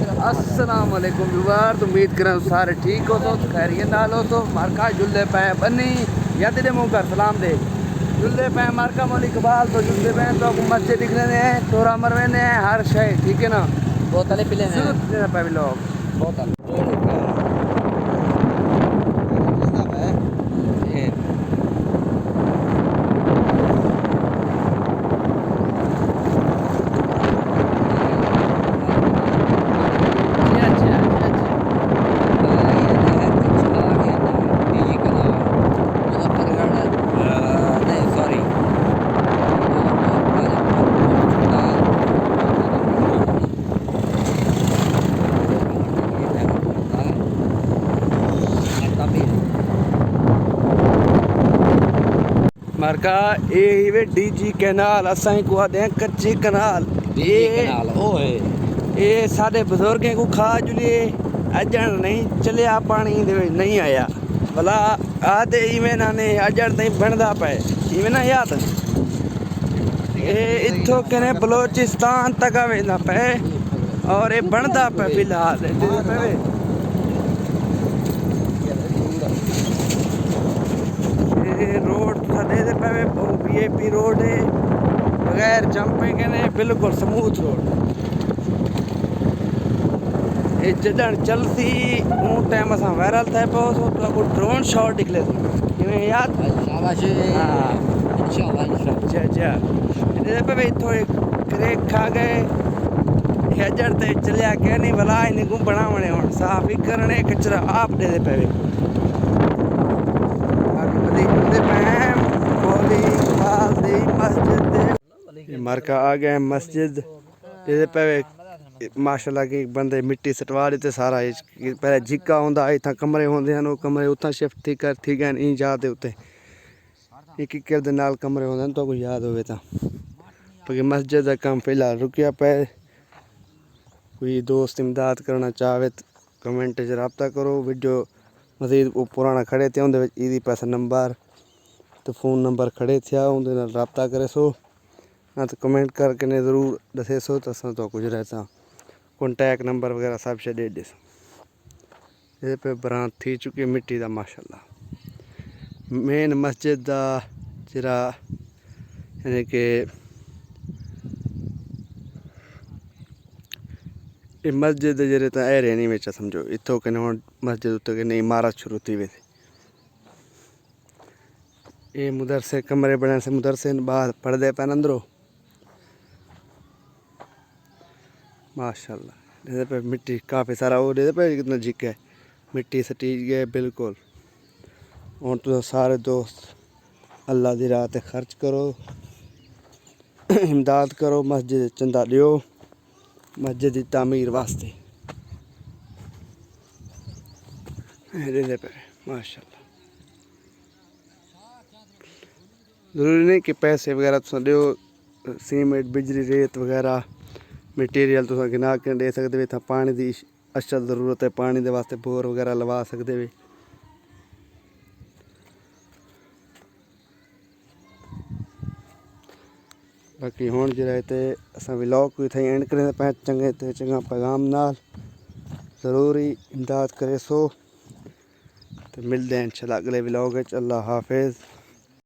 अस्सलाम वालेकुम व्यूअर, तो उम्मीद करें सारे ठीक हो तो खैरियत नाल हो तो मारका जुल्ले पे बनी या तेरे मुंह कर सलाम दे जुल्ले पे मारका मौली कबाल तो जुल्ले पे तो मस्जिद दिख रहे हैं, तोरा मरवेने हैं, हर शय ठीक है ना। बोतलें पिले पे लोग बोतल मारका ये डीजी कैनाल असा को आते कच्ची कनाल ये साढ़े बुजुर्गों को खा जुलिए अजन नहीं चलिया पानी नहीं आया भला आते इवें ने अजन तई बनता पे इवें ना याद ये इथों कने बलोचिस्तान तक वेंदा पे और ये बनता पे फिलहाल रोड दे पे वीआईपी रोड है बगैर जंपे के ने बिल्कुल स्मूथ रोड ये जदन चलती उन टाइम अस वायरल थे तो ड्रोन शॉट निकले थे याद शाबाश हाँ इंशाल्लाह अच्छा पे इतों क्रेक खा गए हेजर ते चलिया क्या नहीं भला इन्हें को बनावने हूँ साफ ही करने कचरा आप दे पे मार्का आ गया मस्जिद ये पे माशाल्लाह की बंदे मिट्टी सटवा देते सारा पहले झिक्का होंदा इतना कमरे होंदे हैं कमरे उतना शिफ्ट थी गए इन जाते उत्ते एक दे नाल कमरे होंदे तो कोई याद होवे ता क्योंकि मस्जिद का काम फिलहाल रुकिया पे कोई दोस्त इमदाद करना चाहे तो कमेंट च रब्ता करो वीडियो मजीद पुराना खड़े थे उनदे विच ईदी पैसा नंबर तो फोन नंबर खड़े थे उनदे नाल रब्ता करे सो ना तो कमेंट करके ने ज़रूर दसे सो तो असां तो कुछ रहता कॉन्टैक्ट नंबर वगैरह सब शे दे दे ये पे बरात थी चुकी मिट्टी दा माशाल्लाह मेन मस्जिद दा जरा यानी कि ये मस्जिद जरे तो एरिया नहीं बेचा समझो इतों कने हुण मस्जिद उत्ते कने इमारत शुरू थी वे ये मदरसे कमरे बने से मदरसे बाहर पढ़दे पैन अंदरों माशाल्लाह इधर पे मिट्टी काफ़ी सारा और इधर पे कितना झिक है मिट्टी सटी गए बिल्कुल और तो सारे दोस्त अल्लाह दी राह ते खर्च करो इमदाद करो मस्जिद चंदा लियो मस्जिद की तामीर वास्ते पे माशाल्लाह ज़रूरी नहीं कि पैसे वगैरह तुम दो सीमेंट बिजली रेत वगैरह मटीरियल तुम गिना के दे सकते हो इतना पानी की अशद जरूरत है पानी के वास्ते बोर वगैरह लवा सकते हो बाकी हुण जो असां व्लॉग भी इत्थै एंड करें पे चंगे ते चंगा पैगाम नाल ज़रूरी इमदाद करे सो तो मिलते हैं इंशाल्लाह अगले व्लॉग अल्लाह हाफिज़।